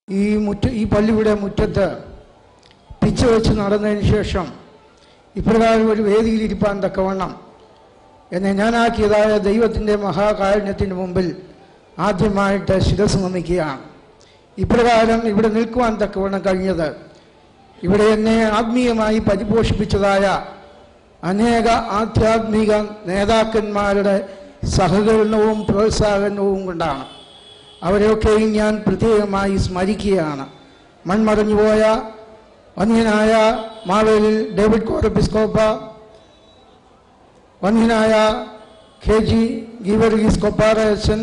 ഈ പള്ളിയുടെ മുറ്റത്ത് പിച്ച് വെച്ച് നടന്നതിന് ശേഷം ഇപ്രകാരം ഒരു വേദിയിലിരിപ്പാൻ തക്കവണ്ണം എന്നെ ഞാനാക്കിയതായ ദൈവത്തിൻ്റെ മഹാകാരുണ്യത്തിൻ്റെ മുമ്പിൽ ആദ്യമായിട്ട് ശിരസ് നമിക്കുകയാണ്. ഇപ്രകാരം ഇവിടെ നിൽക്കുവാൻ തക്കവണ്ണം കഴിഞ്ഞത് ഇവിടെ എന്നെ ആത്മീയമായി പരിപോഷിപ്പിച്ചതായ അനേക ആധ്യാത്മിക നേതാക്കന്മാരുടെ സഹകരണവും പ്രോത്സാഹനവും കൊണ്ടാണ്. അവരെയൊക്കെയും ഞാൻ പ്രത്യേകമായി സ്മരിക്കുകയാണ്. മൺമറഞ്ഞുപോയ വന്യനായ മാവേലിൽ ഡേവിഡ് കോറപ്പിസ്കോപ്പ, വന്യനായ KG ഗീവർഗീസ് കൊപ്പാറച്ചൻ,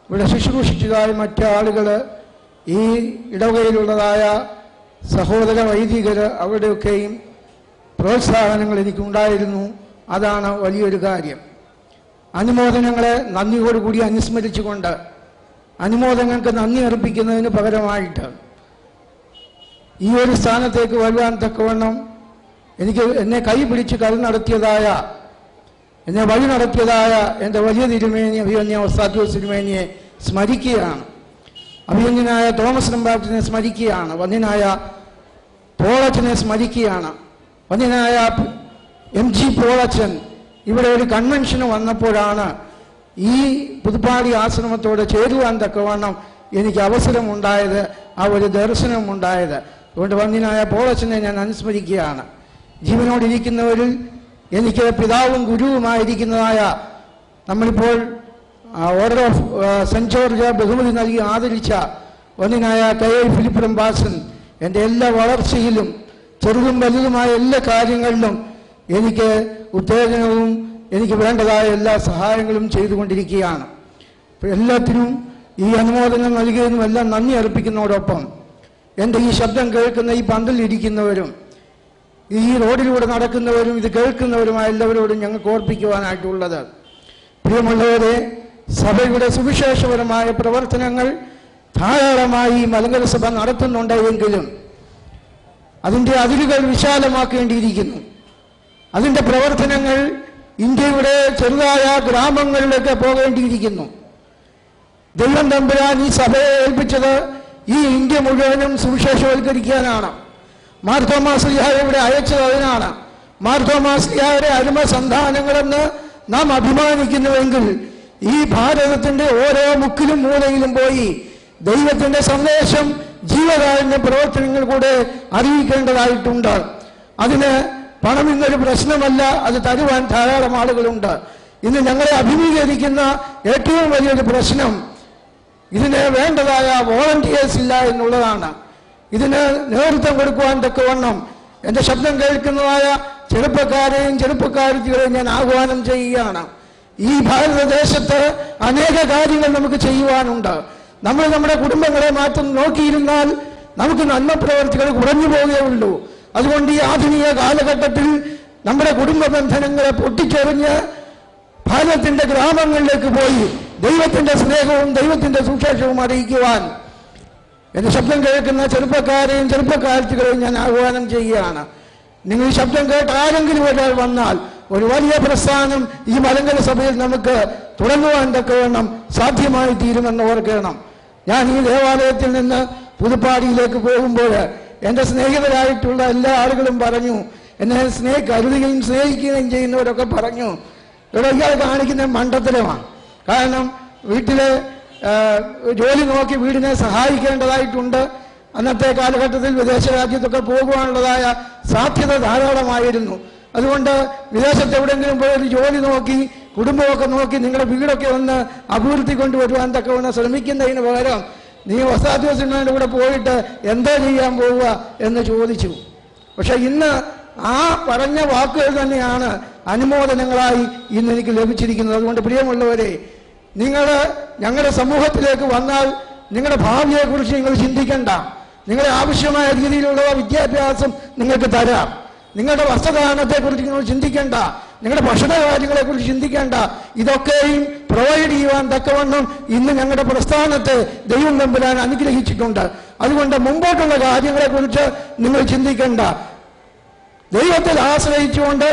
ഇവിടെ ശുശ്രൂഷിച്ചതായ മറ്റ് ആളുകൾ, ഈ ഇടവകയിലുള്ളതായ സഹോദര വൈദികർ, അവരുടെയൊക്കെയും പ്രോത്സാഹനങ്ങൾ എനിക്കുണ്ടായിരുന്നു. അതാണ് വലിയൊരു കാര്യം. അനുമോദനങ്ങളെ നന്ദിയോടുകൂടി അനുസ്മരിച്ചുകൊണ്ട് അനുമോദനങ്ങൾക്ക് നന്ദി അർപ്പിക്കുന്നതിന് പകരമായിട്ട് ഈ ഒരു സ്ഥാനത്തേക്ക് വരുവാൻ തക്കവണ്ണം എന്നെ കൈ പിടിച്ച് എന്നെ വഴി നടത്തിയതായ എൻ്റെ വലിയ തിരുമേനി അഭിമന്യ ഒസ്താത്യോസ് തിരുമേനിയെ സ്മരിക്കുകയാണ്. അഭിമന്യനായ തോമസ് നമ്പ്യാട്ടിനെ സ്മരിക്കുകയാണ്. വന്യനായ പോളച്ചനെ സ്മരിക്കുകയാണ്. വന്യനായ MG പോളച്ചൻ ഇവിടെ ഒരു കൺവെൻഷന് വന്നപ്പോഴാണ് ഈ പുതുപ്പാടി ആശ്രമത്തോടെ ചേരുവാൻ തക്കവണ്ണം എനിക്ക് അവസരമുണ്ടായത്, ആ ഒരു ദർശനമുണ്ടായത്. അതുകൊണ്ട് വന്യനായ പോളച്ചനെ ഞാൻ അനുസ്മരിക്കുകയാണ്. ജീവനോടിരിക്കുന്നവരിൽ എനിക്ക് പിതാവും ഗുരുവുമായിരിക്കുന്നതായ നമ്മളിപ്പോൾ ഓർഡർ ഓഫ് സെൻറ്റ് ജോർജ് ബഹുമതി നൽകി ആദരിച്ച വന്യനായ KI ഫിലിപ്പ് റംബാസൻ എൻ്റെ എല്ലാ വളർച്ചയിലും ചെറുതും വലുതുമായ എല്ലാ കാര്യങ്ങളിലും എനിക്ക് ഉത്തേജനവും എനിക്ക് വേണ്ടതായ എല്ലാ സഹായങ്ങളും ചെയ്തുകൊണ്ടിരിക്കുകയാണ്. എല്ലാത്തിനും ഈ അനുമോദനം നൽകിയതിനും എല്ലാം നന്ദി അർപ്പിക്കുന്നതോടൊപ്പം എൻ്റെ ഈ ശബ്ദം കേൾക്കുന്ന ഈ പന്തലിരിക്കുന്നവരും ഈ റോഡിലൂടെ നടക്കുന്നവരും ഇത് കേൾക്കുന്നവരുമായ എല്ലാവരോടും ഞങ്ങൾക്ക് ഓർപ്പിക്കുവാനായിട്ടുള്ളത്, പ്രിയമുള്ളവരെ, സഭയുടെ സുവിശേഷപരമായ പ്രവർത്തനങ്ങൾ ധാരാളമായി മലങ്കര സഭ നടത്തുന്നുണ്ടെങ്കിലും അതിൻ്റെ അതിരുകൾ വിശാലമാക്കേണ്ടിയിരിക്കുന്നു. അതിൻ്റെ പ്രവർത്തനങ്ങൾ ഇന്ത്യയുടെ ചെറുതായ ഗ്രാമങ്ങളിലേക്ക് പോകേണ്ടിയിരിക്കുന്നു. ദൈവം തമ്പുരാൻ ഈ സഭയെ ഏൽപ്പിച്ചത് ഈ ഇന്ത്യ മുഴുവനും സുവിശേഷവൽക്കരിക്കാനാണ്. മാർത്തോമാ ശ്ലീഹായെ ഇവിടെ അയച്ചത് അതിനാണ്. മാർത്തോമാ ശ്ലീഹായുടെ അരുമ സന്താനങ്ങളെന്ന് നാം അഭിമാനിക്കുന്നുവെങ്കിൽ ഈ ഭാരതത്തിൻ്റെ ഓരോ മുക്കിലും മൂലയിലും പോയി ദൈവത്തിൻ്റെ സന്ദേശം ജീവകാരുണ്യ പ്രവർത്തനങ്ങൾ കൂടെ അറിയിക്കേണ്ടതായിട്ടുണ്ട്. അതിന് പണം ഇന്നൊരു പ്രശ്നമല്ല, അത് തരുവാൻ ധാരാളം ആളുകളുണ്ട്. ഇന്ന് ഞങ്ങളെ അഭിമുഖീകരിക്കുന്ന ഏറ്റവും വലിയൊരു പ്രശ്നം ഇതിന് വേണ്ടതായ വോളണ്ടിയേഴ്സ് ഇല്ല എന്നുള്ളതാണ്. ഇതിന് നേതൃത്വം കൊടുക്കുവാൻ തക്കവണ്ണം എൻ്റെ ശബ്ദം കേൾക്കുന്നതായ ചെറുപ്പക്കാരെയും ചെറുപ്പക്കാരികളെയും ഞാൻ ആഹ്വാനം ചെയ്യുകയാണ്. ഈ ഭാരതദേശത്ത് അനേക കാര്യങ്ങൾ നമുക്ക് ചെയ്യുവാനുണ്ട്. നമ്മൾ നമ്മുടെ കുടുംബങ്ങളെ മാത്രം നോക്കിയിരുന്നാൽ നമുക്ക് നന്മ പ്രവർത്തികൾ കുറഞ്ഞു പോവുകയുള്ളൂ. അതുകൊണ്ട് ഈ ആധുനിക കാലഘട്ടത്തിൽ നമ്മുടെ കുടുംബ ബന്ധനങ്ങളെ പൊട്ടിച്ചെറിഞ്ഞ് ഭാരതത്തിൻ്റെ ഗ്രാമങ്ങളിലേക്ക് പോയി ദൈവത്തിൻ്റെ സ്നേഹവും ദൈവത്തിൻ്റെ സുവിശേഷവും അറിയിക്കുവാൻ എൻ്റെ ശബ്ദം കേൾക്കുന്ന ചെറുപ്പക്കാരെയും ചെറുപ്പക്കാരികളെയും ഞാൻ ആഹ്വാനം ചെയ്യുകയാണ്. നിങ്ങൾ ഈ ശബ്ദം കേട്ട് ആരെങ്കിലും ഒരാൾ വന്നാൽ ഒരു വലിയ പ്രസ്ഥാനം ഈ മലങ്കര സഭയിൽ നമുക്ക് തുടങ്ങുവാൻ തക്കവണ്ണം സാധ്യമായി തീരുമെന്ന് ഓർക്കണം. ഞാൻ ഈ ദേവാലയത്തിൽ നിന്ന് പുതുപ്പാടിയിലേക്ക് പോകുമ്പോൾ എൻ്റെ സ്നേഹിതരായിട്ടുള്ള എല്ലാ ആളുകളും പറഞ്ഞു, എന്നെ കരുതുകയും സ്നേഹിക്കുകയും ചെയ്യുന്നവരൊക്കെ പറഞ്ഞു, ഇവിടെ ഇയാൾ കാണിക്കുന്ന മണ്ടത്തരമാണ്. കാരണം വീട്ടിലെ ജോലി നോക്കി വീടിനെ സഹായിക്കേണ്ടതായിട്ടുണ്ട്. അന്നത്തെ കാലഘട്ടത്തിൽ വിദേശ രാജ്യത്തൊക്കെ പോകുവാനുള്ളതായ സാധ്യത ധാരാളമായിരുന്നു. അതുകൊണ്ട് വിദേശത്ത് എവിടെയെങ്കിലും പോയി ഒരു ജോലി നോക്കി കുടുംബമൊക്കെ നോക്കി നിങ്ങളുടെ വീടൊക്കെ ഒന്ന് അഭിവൃദ്ധി കൊണ്ടുവരുവാൻ തക്കവണ്ണം ശ്രമിക്കുന്നതിന് പകരം നീ ഒസ്താത്യോസിന്റെ കൂടെ പോയിട്ട് എന്താ ചെയ്യാൻ പോവുക എന്ന് ചോദിച്ചു. പക്ഷെ ഇന്ന് ആ പറഞ്ഞ വാക്കുകൾ തന്നെയാണ് അനുമോദനങ്ങളായി ഇന്ന് എനിക്ക് ലഭിച്ചിരിക്കുന്നത്. അതുകൊണ്ട് പ്രിയമുള്ളവരെ, നിങ്ങൾ ഞങ്ങളുടെ സമൂഹത്തിലേക്ക് വന്നാൽ നിങ്ങളുടെ ഭാവിയെക്കുറിച്ച് നിങ്ങൾ ചിന്തിക്കേണ്ട. നിങ്ങളെ ആവശ്യമായ രീതിയിലുള്ള വിദ്യാഭ്യാസം നിങ്ങൾക്ക് തരാം. നിങ്ങളുടെ വസ്ത്രധാരണത്തെക്കുറിച്ച് നിങ്ങൾ ചിന്തിക്കേണ്ട. നിങ്ങളുടെ ഭക്ഷണ കാര്യങ്ങളെക്കുറിച്ച് ചിന്തിക്കേണ്ട. ഇതൊക്കെയും പ്രൊവൈഡ് ചെയ്യുവാൻ തക്കവണ്ണം ഇന്ന് ഞങ്ങളുടെ പ്രസ്ഥാനത്തെ ദൈവം തമ്പുരാൻ അനുഗ്രഹിച്ചിട്ടുണ്ട്. അതുകൊണ്ട് മുമ്പോട്ടുള്ള കാര്യങ്ങളെക്കുറിച്ച് നിങ്ങൾ ചിന്തിക്കേണ്ട. ദൈവത്തിൽ ആശ്രയിച്ചുകൊണ്ട്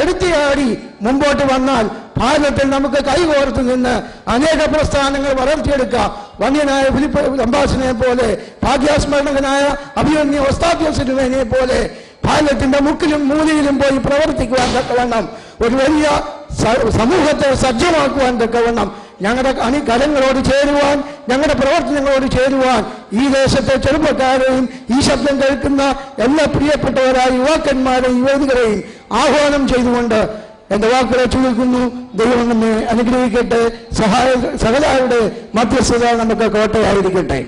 എടുത്തിയാടി മുമ്പോട്ട് വന്നാൽ ഭാരതത്തിൽ നമുക്ക് കൈകോർത്ത് നിന്ന് അനേക പ്രസ്ഥാനങ്ങൾ വളർത്തിയെടുക്കാം. വന്യനായ ഫിലിപ്പ് ലംബാസിനെ പോലെ, ഭാഗ്യാസ്മരണകനായ അഭിമന്യ ഒസ്താത്യോസ് തിരുമേനിയെ പോലെ ഭാരതത്തിന്റെ മുക്കിലും മൂലയിലും പോയി പ്രവർത്തിക്കുവാൻ തക്കവണ്ണം, ഒരു വലിയ സമൂഹത്തെ സജ്ജമാക്കുവാൻ തക്കവണ്ണം ഞങ്ങളുടെ കരങ്ങളോട് ചേരുവാൻ, ഞങ്ങളുടെ പ്രവർത്തനങ്ങളോട് ചേരുവാൻ ഈ ദേശത്തെ ചെറുപ്പക്കാരെയും ഈ ശബ്ദം കേൾക്കുന്ന എല്ലാ പ്രിയപ്പെട്ടവരായ യുവാക്കന്മാരെയും യുവതികളെയും ആഹ്വാനം ചെയ്തുകൊണ്ട് എന്റെ വാക്കുകളെ ചുരുക്കുന്നു. ദൈവം നമ്മെ അനുഗ്രഹിക്കട്ടെ. സകലരുടെ മധ്യസ്ഥത നമുക്ക് കോട്ടയായിരിക്കട്ടെ.